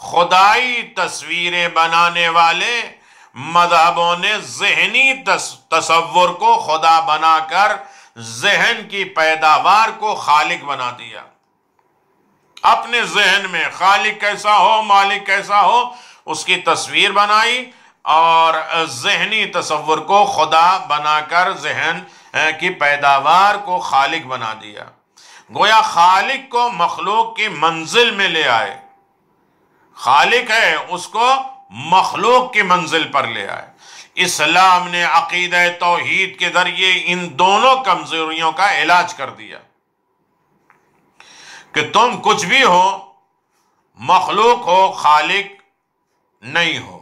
خدائی تصویریں بنانے والے مذہبوں نے ذہنی تصور کو خدا بنا کر ذہن کی پیداوار کو خالق بنا دیا. اپنے ذہن میں خالق کیسا ہو، مالک کیسا ہو، اس کی تصویر بنائی اور ذہنی تصور کو خدا بنا کر ذہن کی پیداوار کو خالق بنا دیا. گویا خالق کو مخلوق کی منزل میں لے آئے. خالق ہے، اس کو مخلوق کی منزل پر لے آئے. اسلام نے عقیدہ توحید کے ذریعے ان دونوں کمزوریوں کا علاج کر دیا کہ تم کچھ بھی ہو، مخلوق ہو، خالق نہیں ہو.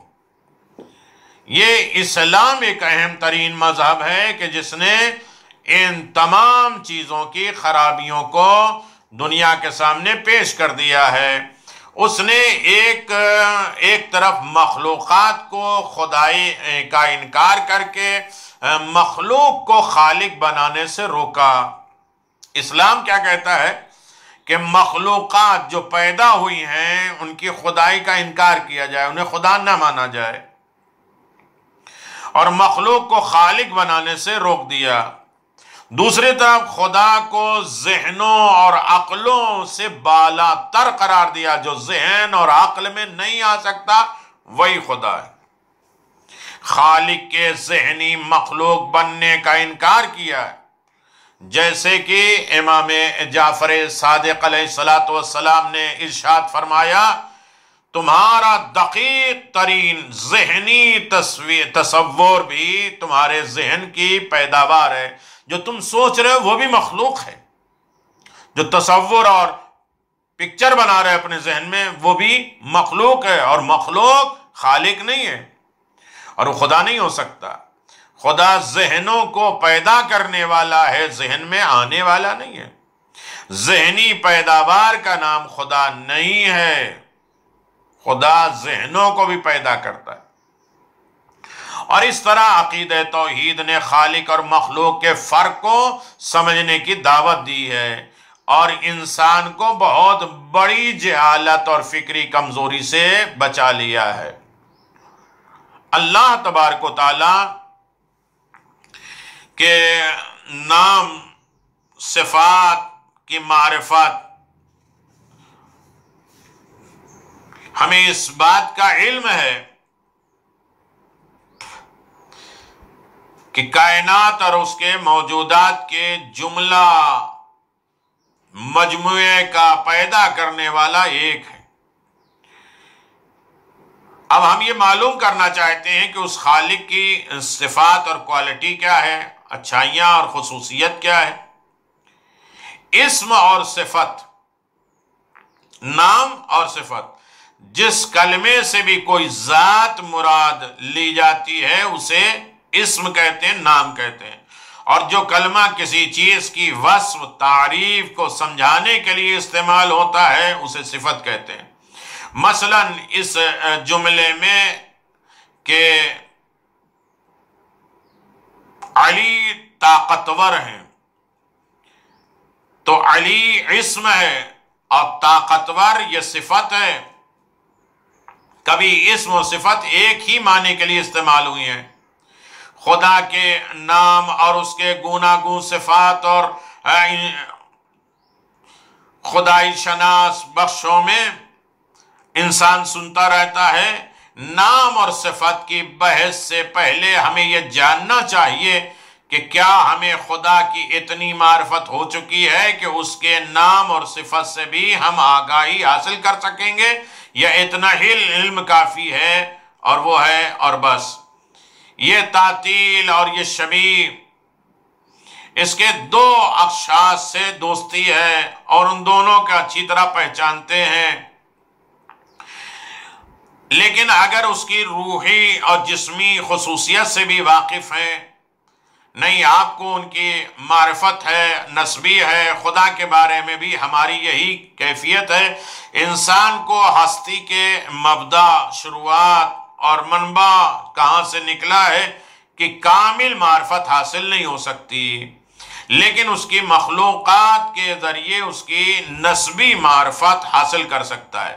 یہ اسلام ایک اہم ترین مذہب ہے کہ جس نے ان تمام چیزوں کی خرابیوں کو دنیا کے سامنے پیش کر دیا ہے. اس نے ایک طرف مخلوقات کو خدائی کا انکار کر کے مخلوق کو خالق بنانے سے روکا. اسلام کیا کہتا ہے کہ مخلوقات جو پیدا ہوئی ہیں ان کی خدائی کا انکار کیا جائے، انہیں خدا نہ مانا جائے، اور مخلوق کو خالق بنانے سے روک دیا. دوسری طرف خدا کو ذہنوں اور عقلوں سے بالا تر قرار دیا. جو ذہن اور عقل میں نہیں آ سکتا وہی خدا ہے. خالق کے ذہنی مخلوق بننے کا انکار کیا ہے، جیسے کہ امام جعفر صادق علیہ السلام نے ارشاد فرمایا، تمہارا دقیق ترین ذہنی تصور بھی تمہارے ذہن کی پیداوار ہے. جو تم سوچ رہے ہو وہ بھی مخلوق ہے. جو تصور اور پکچر بنا رہے اپنے ذہن میں وہ بھی مخلوق ہے، اور مخلوق خالق نہیں ہے اور وہ خدا نہیں ہو سکتا. خدا ذہنوں کو پیدا کرنے والا ہے، ذہن میں آنے والا نہیں ہے. ذہنی پیداوار کا نام خدا نہیں ہے. خدا ذہنوں کو بھی پیدا کرتا ہے. اور اس طرح عقیدہ توحید نے خالق اور مخلوق کے فرق کو سمجھنے کی دعوت دی ہے اور انسان کو بہت بڑی جہالت اور فکری کمزوری سے بچا لیا ہے. اللہ تبارک و تعالی کے نام صفات کی معرفت ہمیں اس بات کا علم ہے کہ کائنات اور اس کے موجودات کے جملہ مجموعے کا پیدا کرنے والا ایک ہے. اب ہم یہ معلوم کرنا چاہتے ہیں کہ اس خالق کی صفات اور کوالٹی کیا ہے، اچھائیاں اور خصوصیت کیا ہے. اسم اور صفت، نام اور صفت، جس کلمے سے بھی کوئی ذات مراد لی جاتی ہے اسے اسم کہتے ہیں، نام کہتے ہیں. اور جو کلمہ کسی چیز کی وصف، تعریف کو سمجھانے کے لیے استعمال ہوتا ہے اسے صفت کہتے ہیں. مثلا اس جملے میں کہ علی طاقتور ہیں، تو علی اسم ہے اور طاقتور یہ صفت ہے. کبھی اسم و صفت ایک ہی معنی کے لیے استعمال ہوئی ہیں. خدا کے نام اور اس کے گوناگون صفات اور خدائی شناس بخشوں میں انسان سنتا رہتا ہے. نام اور صفت کی بحث سے پہلے ہمیں یہ جاننا چاہیے کہ کیا ہمیں خدا کی اتنی معرفت ہو چکی ہے کہ اس کے نام اور صفت سے بھی ہم آگاہی حاصل کر سکیں گے، یا اتنا ہی علم کافی ہے اور وہ ہے اور بس. یہ تعطیل اور یہ شبیہ، اس کے دو اقشاص سے دوستی ہے اور ان دونوں کا اچھی طرح پہچانتے ہیں. لیکن اگر اس کی روحی اور جسمی خصوصیت سے بھی واقف ہیں، نہیں آپ کو ان کی معرفت ہے، نسبی ہے. خدا کے بارے میں بھی ہماری یہی کیفیت ہے. انسان کو ہستی کے مبدا، شروعات اور منبع کہاں سے نکلا ہے کہ کامل معرفت حاصل نہیں ہو سکتی، لیکن اس کی مخلوقات کے ذریعے اس کی نسبی معرفت حاصل کر سکتا ہے.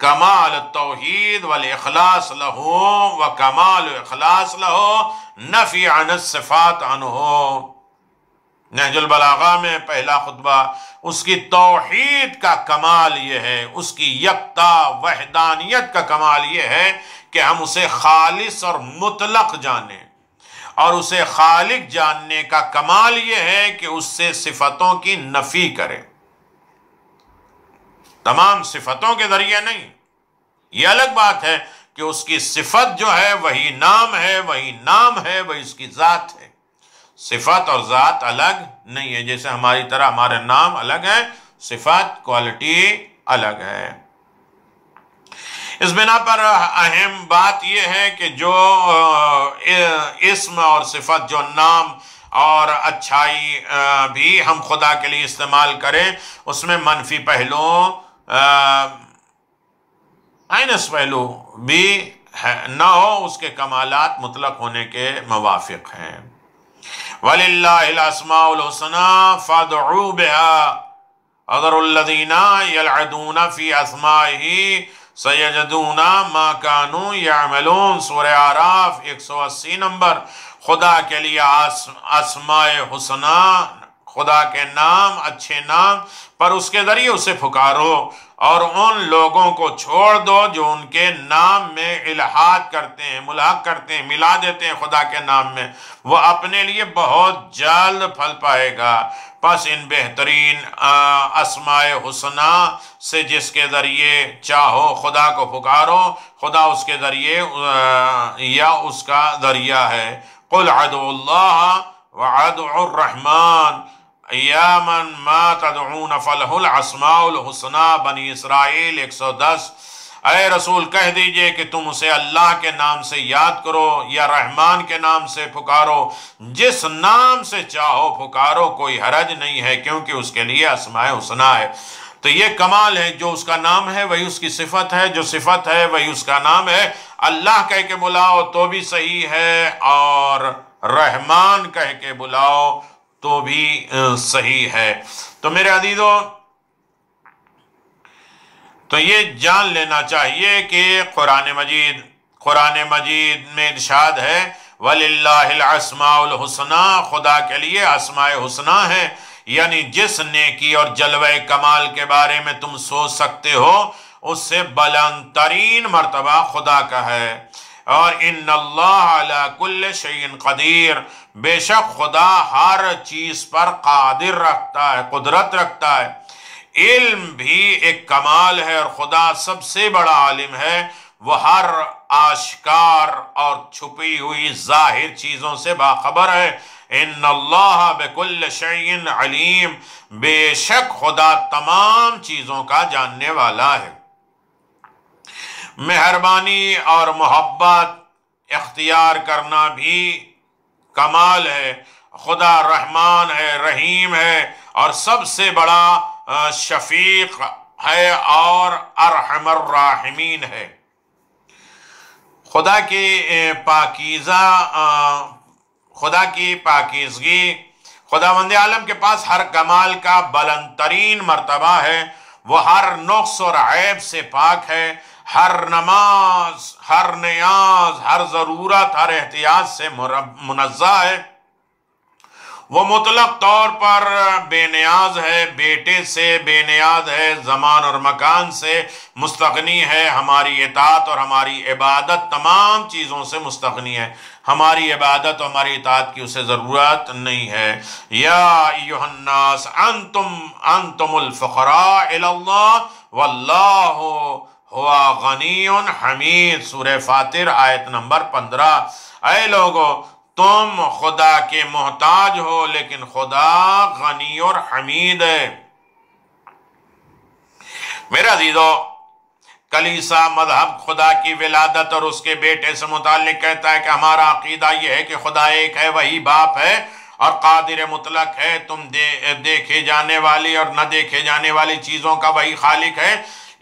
کمال التوحید والاخلاص لہو و کمال اخلاص لہو نفی عن الصفات عنہ۔ نہج البلاغہ میں پہلا خطبہ اس کی توحید کا کمال یہ ہے، اس کی یکتا وحدانیت کا کمال یہ ہے کہ ہم اسے خالص اور مطلق جانیں، اور اسے خالق جاننے کا کمال یہ ہے کہ اس سے صفتوں کی نفی کریں، تمام صفتوں کے ذریعے نہیں۔ یہ الگ بات ہے کہ اس کی صفت جو ہے وہی نام ہے، وہی نام ہے، وہی اس کی ذات ہے۔ صفت اور ذات الگ نہیں ہے، جیسے ہماری طرح ہمارے نام الگ ہے، صفت کوالٹی الگ ہے۔ اس بنا پر اہم بات یہ ہے کہ جو اسم اور صفت، جو نام اور اچھائی بھی ہم خدا کے لیے استعمال کریں، اس میں منفی پہلو مائنس پہلو بھی نہ ہو، اس کے کمالات مطلق ہونے کے موافق ہیں۔ وَلِلَّهِ الْأَسْمَاءُ الْحُسْنَى فَادْعُوا بِهَا اَذَرُوا الَّذِينَ يَلْعَدُونَ فِي أَسْمَائِهِ سَيَجِدُونَ مَا كَانُوا يَعْمَلُونَ۔ سورہ اعراف 180 نمبر۔ خدا کے لیے اسماء حسنہ، خدا کے نام، اچھے نام پر اس کے ذریعے اسے پکارو، اور ان لوگوں کو چھوڑ دو جو ان کے نام میں الحاد کرتے ہیں، ملحق کرتے ہیں، ملا دیتے ہیں خدا کے نام میں، وہ اپنے لیے بہت جلد پھل پائے گا۔ پس ان بہترین اسماء حسنہ سے جس کے ذریعے چاہو خدا کو پکارو، خدا اس کے ذریعے یا اس کا ذریعہ ہے۔ قُلْ عَدُوُ اللَّهَ وَعَدُوُ الرَّحْمَانِ یا من ما تدعون فلہ الاسماء الحسنى۔ بنی اسرائیل 110۔ اے رسول کہہ دیجئے کہ تم اسے اللہ کے نام سے یاد کرو یا رحمان کے نام سے پکارو، جس نام سے چاہو پکارو، کوئی حرج نہیں ہے، کیونکہ اس کے لیے اسماء حسنہ ہے۔ تو یہ کمال ہے، جو اس کا نام ہے وہی اس کی صفت ہے، جو صفت ہے وہی اس کا نام ہے۔ اللہ کہہ کے بلاؤ تو بھی صحیح ہے، اور رحمان کہہ کے بلاؤ تو بھی صحیح ہے۔ تو میرے عزیزو، تو یہ جان لینا چاہیے کہ قرآن مجید میں ارشاد ہے وَلِلَّهِ الْأَسْمَاءُ الْحُسْنَى، خدا کے لیے اسماء حسنہ ہے، یعنی جس نیکی اور جلوہ کمال کے بارے میں تم سوچ سکتے ہو اس سے بلند ترین مرتبہ خدا کا ہے۔ اور ان اللہ علی کل شیء قدیر، بے شک خدا ہر چیز پر قادر رکھتا ہے، قدرت رکھتا ہے۔ علم بھی ایک کمال ہے، اور خدا سب سے بڑا عالم ہے، وہ ہر آشکار اور چھپی ہوئی ظاہر چیزوں سے باخبر ہے۔ ان اللہ بکل شیء علیم، بے شک خدا تمام چیزوں کا جاننے والا ہے۔ مہربانی اور محبت اختیار کرنا بھی کمال ہے۔ خدا رحمان ہے، رحیم ہے، اور سب سے بڑا شفیق ہے اور ارحم الراحمین ہے۔ خدا کی پاکیزگی، خداوند عالم کے پاس ہر کمال کا بلند ترین مرتبہ ہے، وہ ہر نقص اور عیب سے پاک ہے، ہر نماز، ہر نیاز، ہر ضرورت، ہر احتیاج سے منزہ ہے۔ وہ مطلق طور پر بے نیاز ہے، بیٹے سے بے نیاز ہے، زمان اور مکان سے مستغنی ہے، ہماری اطاعت اور ہماری عبادت تمام چیزوں سے مستغنی ہے، ہماری عبادت اور ہماری اطاعت کی اسے ضرورت نہیں ہے۔ یا ایھا الناس انتم الفقراء الی اللہ واللہ ہوا غنی حمید۔ سورہ فاطر آیت نمبر 15۔ اے لوگو، تم خدا کے محتاج ہو، لیکن خدا غنی اور حمید ہے۔ میرے عزیزو، کلیسا مذہب خدا کی ولادت اور اس کے بیٹے سے متعلق کہتا ہے کہ ہمارا عقیدہ یہ ہے کہ خدا ایک ہے، وہی باپ ہے اور قادر مطلق ہے، تم دیکھے جانے والی اور نہ دیکھے جانے والی چیزوں کا وہی خالق ہے۔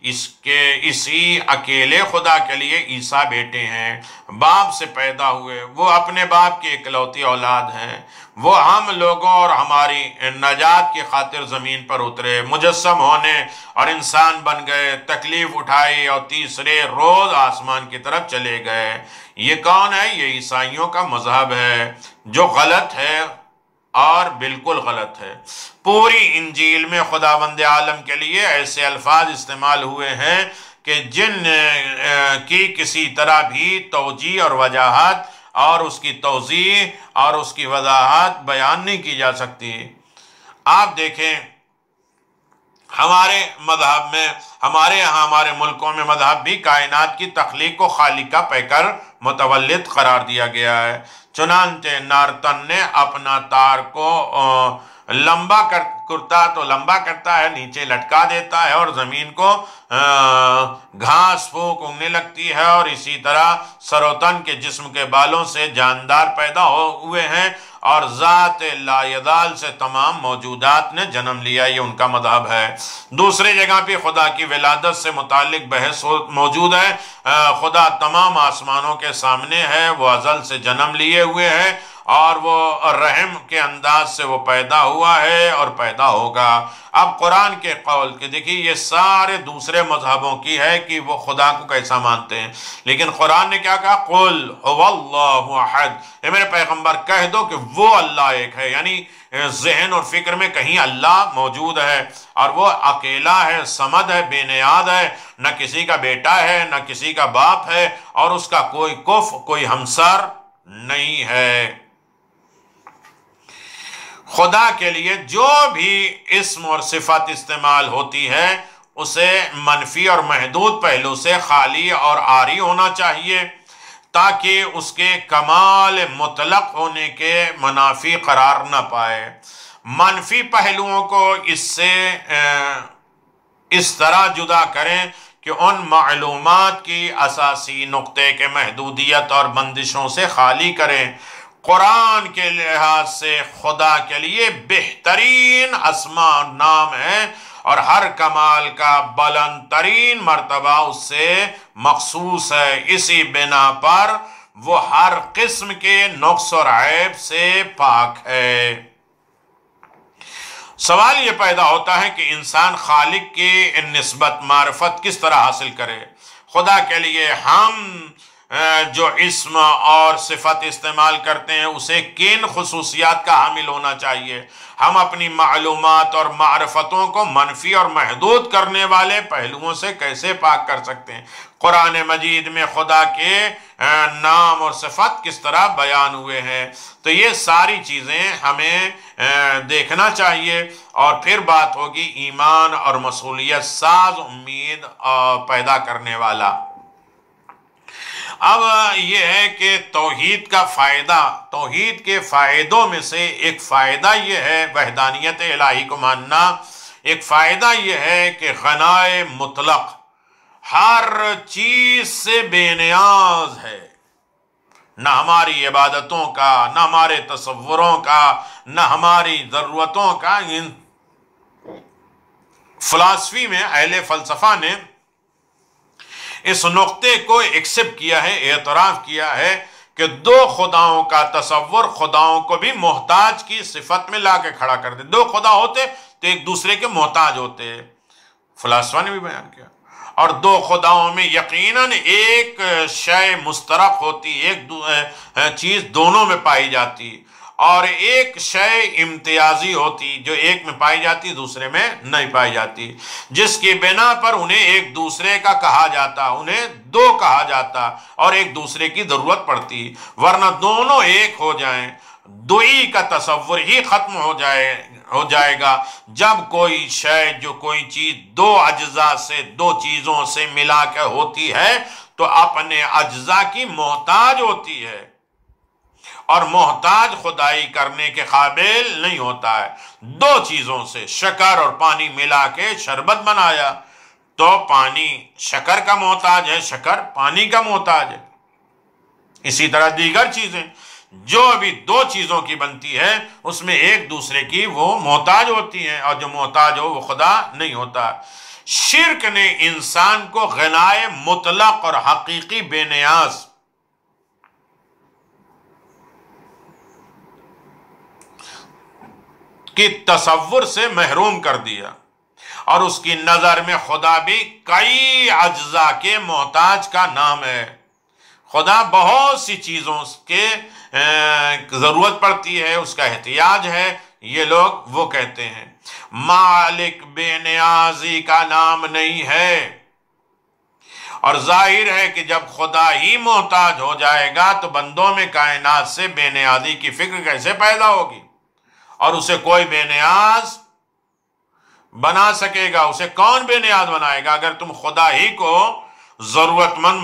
اسی اکیلے خدا کے لیے عیسیٰ بیٹے ہیں، باپ سے پیدا ہوئے، وہ اپنے باپ کی اکلوتی اولاد ہیں، وہ ہم لوگوں اور ہماری نجات کی خاطر زمین پر اترے، مجسم ہونے اور انسان بن گئے، تکلیف اٹھائی اور تیسرے روز آسمان کی طرف چلے گئے۔ یہ کون ہے؟ یہ عیسائیوں کا مذہب ہے، جو غلط ہے اور بالکل غلط ہے۔ پوری انجیل میں خداوند عالم کے لیے ایسے الفاظ استعمال ہوئے ہیں کہ جن کی کسی طرح بھی توجیہ اور وجاہت اور اس کی توضیح اور اس کی وضاحت بیان نہیں کی جا سکتی۔ آپ دیکھیں ہمارے مذہب میں، ہمارے یہاں ہمارے ملکوں میں مذہب بھی کائنات کی تخلیق کو خالق کا پیکر متولد قرار دیا گیا ہے۔ چنانچہ نارتن نے اپنا تار کو لمبا کرتا تو لمبا کرتا ہے، نیچے لٹکا دیتا ہے اور زمین کو گھاس پھونک اگنے لگتی ہے، اور اسی طرح سروتن کے جسم کے بالوں سے جاندار پیدا ہوئے ہیں اور ذات لا یزال سے تمام موجودات نے جنم لیا۔ یہ ان کا مذہب ہے۔ دوسری جگہ پہ خدا کی ولادت سے متعلق بحث موجود ہے۔ خدا تمام آسمانوں کے سامنے ہے، وہ ازل سے جنم لیے ہوئے ہے اور وہ رحم کے انداز سے وہ پیدا ہوا ہے اور پیدا ہوگا۔ اب قرآن کے قول کہ دیکھیے یہ سارے دوسرے مذہبوں کی ہے کہ وہ خدا کو کیسا مانتے ہیں، لیکن قرآن نے کیا کہا؟ قُلْ هُوَ اللَّهُ أَحَدٌ، اے میرے پیغمبر کہہ دو کہ وہ اللہ ایک ہے، یعنی ذہن اور فکر میں کہیں اللہ موجود ہے اور وہ اکیلا ہے، صمد ہے، بے نیاز ہے، نہ کسی کا بیٹا ہے نہ کسی کا باپ ہے، اور اس کا کوئی کف کوئی ہمسر نہیں ہے۔ خدا کے لیے جو بھی اسم اور صفت استعمال ہوتی ہے اسے منفی اور محدود پہلو سے خالی اور عاری ہونا چاہیے، تاکہ اس کے کمال مطلق ہونے کے منافی قرار نہ پائے۔ منفی پہلوؤں کو اس طرح جدا کریں کہ ان معلومات کی اساسی نقطے کے محدودیت اور بندشوں سے خالی کریں۔ قرآن کے لحاظ سے خدا کے لیے بہترین اسماء نام ہے اور ہر کمال کا بلند ترین مرتبہ اس سے مخصوص ہے۔ اسی بنا پر وہ ہر قسم کے نقص اور عیب سے پاک ہے۔ سوال یہ پیدا ہوتا ہے کہ انسان خالق کی نسبت معرفت کس طرح حاصل کرے؟ خدا کے لیے ہم جو اسم اور صفت استعمال کرتے ہیں اسے کن خصوصیات کا حامل ہونا چاہیے؟ ہم اپنی معلومات اور معرفتوں کو منفی اور محدود کرنے والے پہلوؤں سے کیسے پاک کر سکتے ہیں؟ قرآن مجید میں خدا کے نام اور صفت کس طرح بیان ہوئے ہیں؟ تو یہ ساری چیزیں ہمیں دیکھنا چاہیے، اور پھر بات ہوگی ایمان اور مسئولیت ساز امید پیدا کرنے والا۔ اب یہ ہے کہ توحید کا فائدہ، توحید کے فائدوں میں سے ایک فائدہ یہ ہے وحدانیت الہی کو ماننا، ایک فائدہ یہ ہے کہ غنائے مطلق ہر چیز سے بے نیاز ہے، نہ ہماری عبادتوں کا، نہ ہمارے تصوروں کا، نہ ہماری ضرورتوں کا۔ فلسفی میں اہل فلسفہ نے اس نقطے کو ایکسپٹ کیا ہے، اعتراف کیا ہے کہ دو خداؤں کا تصور خداؤں کو بھی محتاج کی صفت میں لا کے کھڑا کر دے۔ دو خدا ہوتے تو ایک دوسرے کے محتاج ہوتے، فلسفہ نے بھی بیان کیا، اور دو خداؤں میں یقیناً ایک شے مشترک ہوتی، ایک چیز دونوں میں پائی جاتی، اور ایک شے امتیازی ہوتی جو ایک میں پائی جاتی دوسرے میں نہیں پائی جاتی، جس کی بنا پر انہیں ایک دوسرے کا کہا جاتا، انہیں دو کہا جاتا اور ایک دوسرے کی ضرورت پڑتی، ورنہ دونوں ایک ہو جائیں دوئی کا تصور ہی ختم ہو جائے گا۔ جب کوئی شے جو کوئی چیز دو اجزاء سے، دو چیزوں سے ملا کے ہوتی ہے تو اپنے اجزاء کی محتاج ہوتی ہے، اور محتاج خدائی کرنے کے قابل نہیں ہوتا ہے۔ دو چیزوں سے شکر اور پانی ملا کے شربت بنایا تو پانی شکر کا محتاج ہے، شکر پانی کا محتاج ہے۔ اسی طرح دیگر چیزیں جو بھی دو چیزوں کی بنتی ہے اس میں ایک دوسرے کی وہ محتاج ہوتی ہیں، اور جو محتاج ہو وہ خدا نہیں ہوتا۔ شرک نے انسان کو غنائے مطلق اور حقیقی بے نیاز کی تصور سے محروم کر دیا، اور اس کی نظر میں خدا بھی کئی اجزاء کے محتاج کا نام ہے۔ خدا بہت سی چیزوں کے ضرورت پڑتی ہے، اس کا احتیاج ہے، یہ لوگ وہ کہتے ہیں۔ مالک بے نیازی کا نام نہیں ہے، اور ظاہر ہے کہ جب خدا ہی محتاج ہو جائے گا تو بندوں میں کائنات سے بے نیازی کی فکر کیسے پیدا ہوگی؟ اور اسے کوئی بے نیاز بنا سکے گا؟ اسے کون بے نیاز بنائے گا؟ اگر تم خدا ہی کو ضرورت مند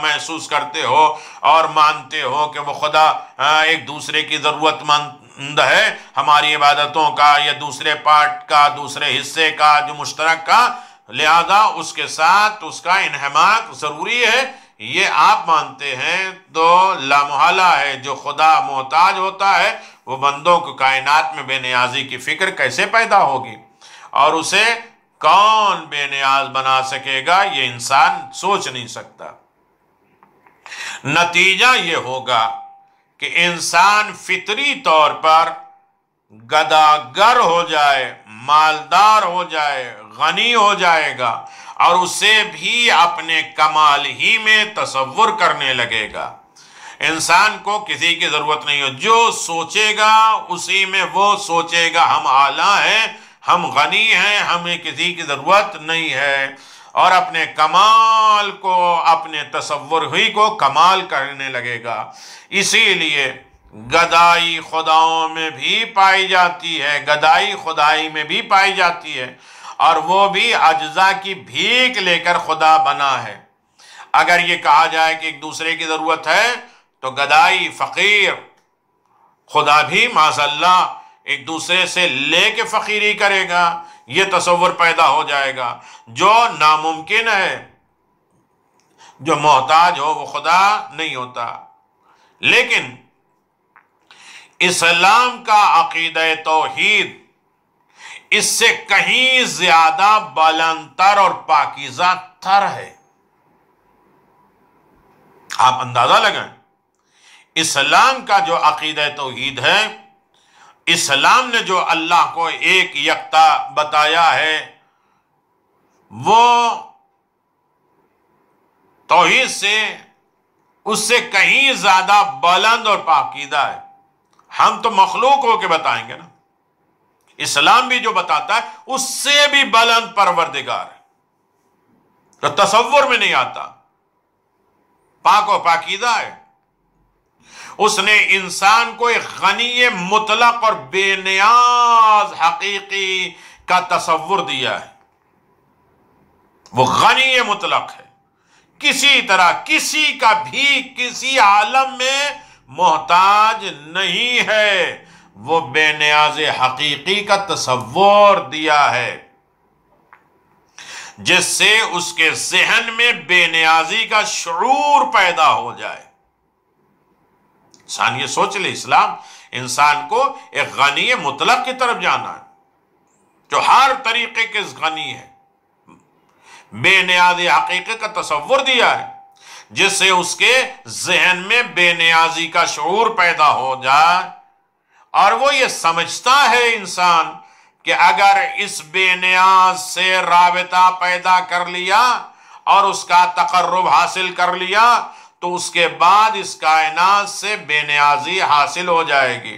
محسوس کرتے ہو اور مانتے ہو کہ وہ خدا ایک دوسرے کی ضرورت مند ہے، ہماری عبادتوں کا یا دوسرے پارٹ کا، دوسرے حصے کا جو مشترک کا، لہذا اس کے ساتھ اس کا انہماک ضروری ہے، یہ آپ مانتے ہیں تو لامحالہ ہے۔ جو خدا محتاج ہوتا ہے وہ بندوں کو کائنات میں بے نیازی کی فکر کیسے پیدا ہوگی؟ اور اسے کون بے نیاز بنا سکے گا؟ یہ انسان سوچ نہیں سکتا۔ نتیجہ یہ ہوگا کہ انسان فطری طور پر گداگر ہو جائے، مالدار ہو جائے، غنی ہو جائے گا، اور اسے بھی اپنے کمال ہی میں تصور کرنے لگے گا۔ انسان کو کسی کی ضرورت نہیں ہو، جو سوچے گا اسی میں وہ سوچے گا ہم اعلیٰ ہیں، ہم غنی ہیں، ہمیں کسی کی ضرورت نہیں ہے، اور اپنے کمال کو، اپنے تصور ہی کو کمال کرنے لگے گا۔ اسی لیے گدائی خداؤں میں بھی پائی جاتی ہے، گدائی خدائی میں بھی پائی جاتی ہے، اور وہ بھی اجزاء کی بھیک لے کر خدا بنا ہے۔ اگر یہ کہا جائے کہ ایک دوسرے کی ضرورت ہے تو گدائی، فقیر، خدا بھی معاذ اللہ ایک دوسرے سے لے کے فقیری کرے گا، یہ تصور پیدا ہو جائے گا جو ناممکن ہے۔ جو محتاج ہو وہ خدا نہیں ہوتا۔ لیکن اسلام کا عقیدہ توحید اس سے کہیں زیادہ بلند تر اور پاکیزہ تر ہے۔ آپ اندازہ لگائیں، اسلام کا جو عقیدہ توحید ہے، اسلام نے جو اللہ کو ایک یکتا بتایا ہے، وہ توحید سے، اس سے کہیں زیادہ بلند اور پاکیزہ ہے۔ ہم تو مخلوق ہو کے بتائیں گے نا، اسلام بھی جو بتاتا ہے اس سے بھی بلند پروردگار ہے، تو تصور میں نہیں آتا، پاک و پاکیزہ ہے۔ اس نے انسان کو ایک غنی مطلق اور بے نیاز حقیقی کا تصور دیا ہے۔ وہ غنی مطلق ہے، کسی طرح کسی کا بھی کسی عالم میں محتاج نہیں ہے، وہ بے نیاز حقیقی کا تصور دیا ہے، جس سے اس کے ذہن میں بے نیازی کا شعور پیدا ہو جائے۔ انسان یہ سوچ لے، اسلام انسان کو ایک غنی مطلق کی طرف جانا ہے، جو ہر طریقے کے غنی ہے، بے نیاز حقیقی کا تصور دیا ہے، جس سے اس کے ذہن میں بے نیازی کا شعور پیدا ہو جائے، اور وہ یہ سمجھتا ہے انسان کہ اگر اس بے نیاز سے رابطہ پیدا کر لیا اور اس کا تقرب حاصل کر لیا تو اس کے بعد اس کائنات سے بے نیازی حاصل ہو جائے گی۔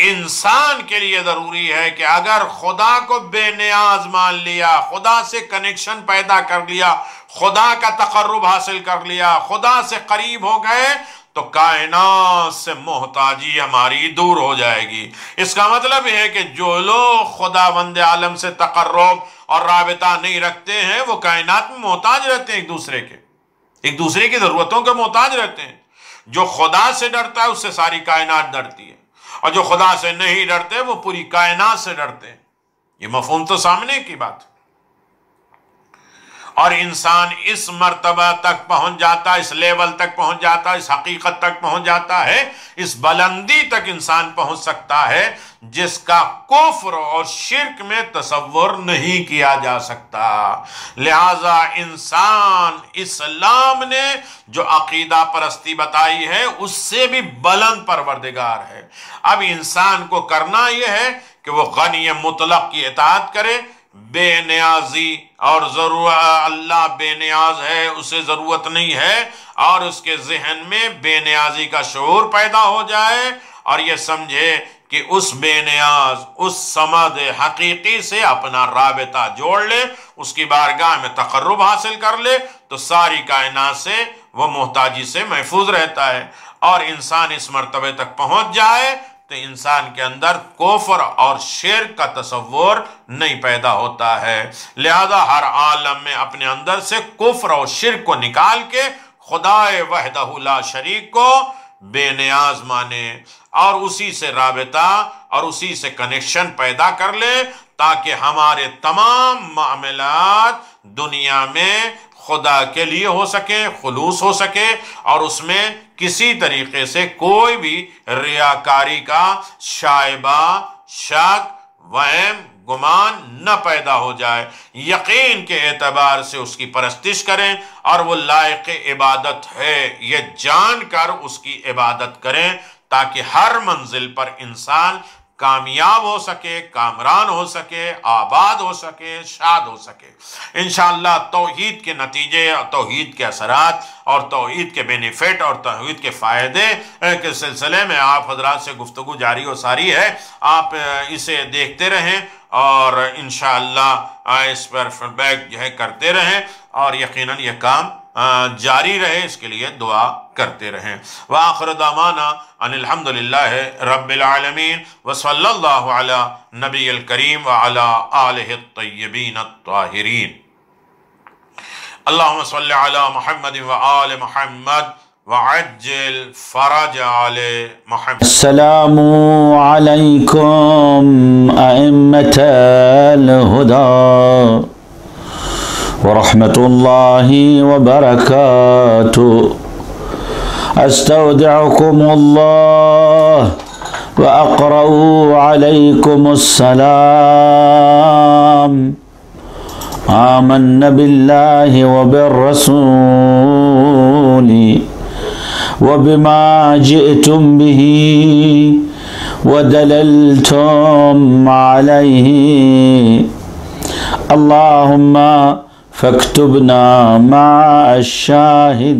انسان کے لیے ضروری ہے کہ اگر خدا کو بے نیاز مان لیا، خدا سے کنیکشن پیدا کر لیا، خدا کا تقرب حاصل کر لیا، خدا سے قریب ہو گئے، تو کائنات سے محتاجی ہماری دور ہو جائے گی۔ اس کا مطلب یہ ہے کہ جو لوگ خداوند عالم سے تقرب اور رابطہ نہیں رکھتے ہیں وہ کائنات میں محتاج رہتے ہیں، ایک دوسرے کی ضرورتوں کے محتاج رہتے ہیں۔ جو خدا سے ڈرتا ہے اس سے ساری کائنات ڈرتی ہے، اور جو خدا سے نہیں ڈرتے وہ پوری کائنات سے ڈرتے ہیں۔ یہ مفہوم تو سامنے کی بات ہے۔ اور انسان اس مرتبہ تک پہنچ جاتا، اس لیول تک پہنچ جاتا، اس حقیقت تک پہنچ جاتا ہے، اس بلندی تک انسان پہنچ سکتا ہے جس کا کفر اور شرک میں تصور نہیں کیا جا سکتا۔ لہذا انسان اسلام نے جو عقیدہ پرستی بتائی ہے اس سے بھی بلند پروردگار ہے۔ اب انسان کو کرنا یہ ہے کہ وہ غنی مطلق کی اطاعت کرے، بے نیازی اور اللہ بے نیاز ہے، اسے ضرورت نہیں ہے، اور اس کے ذہن میں بے نیازی کا شعور پیدا ہو جائے اور یہ سمجھے کہ اس بے نیاز، اس صمد حقیقی سے اپنا رابطہ جوڑ لے، اس کی بارگاہ میں تقرب حاصل کر لے تو ساری کائنات سے وہ محتاجی سے محفوظ رہتا ہے۔ اور انسان اس مرتبے تک پہنچ جائے تو انسان کے اندر کفر اور شرک کا تصور نہیں پیدا ہوتا ہے۔ لہذا ہر عالم میں اپنے اندر سے کفر اور شرک کو نکال کے خدا وحدہ لا شریک کو بے نیاز مانے اور اسی سے رابطہ اور اسی سے کنیکشن پیدا کر لے، تاکہ ہمارے تمام معاملات دنیا میں خدا کے لیے ہو سکے، خلوص ہو سکے، اور اس میں کسی طریقے سے کوئی بھی ریاکاری کا شائبہ، شک، وہم، گمان نہ پیدا ہو جائے۔ یقین کے اعتبار سے اس کی پرستش کریں اور وہ لائق عبادت ہے یہ جان کر اس کی عبادت کریں، تاکہ ہر منزل پر انسان کامیاب ہو سکے، کامران ہو سکے، آباد ہو سکے، شاد ہو سکے۔ انشاءاللہ توحید کے نتیجے اور توحید کے اثرات اور توحید کے بینیفٹ اور توحید کے فائدے کے سلسلے میں آپ حضرات سے گفتگو جاری و ساری ہے، آپ اسے دیکھتے رہیں اور انشاءاللہ اس پر فیڈ بیک جو ہے کرتے رہیں، اور یقیناً یہ کام جاری رہے، اس کے لیے دعا کرتے رہیں۔ وآخر دعوانا ان الحمدللہ رب العالمین وصلی اللہ علی نبی الکریم وعلی آلہ الطیبین الطاہرین۔ اللہم صلی علی محمد وآل محمد وعجل فرج آل محمد۔ السلام علیکم ائمة الہدی ورحمة الله وبركاته۔ استودعكم الله وأقرأ عليكم السلام۔ آمنا بالله وبالرسول وبما جئتم به ودللتم عليه، اللهم فاكتبنا مع الشاهدين۔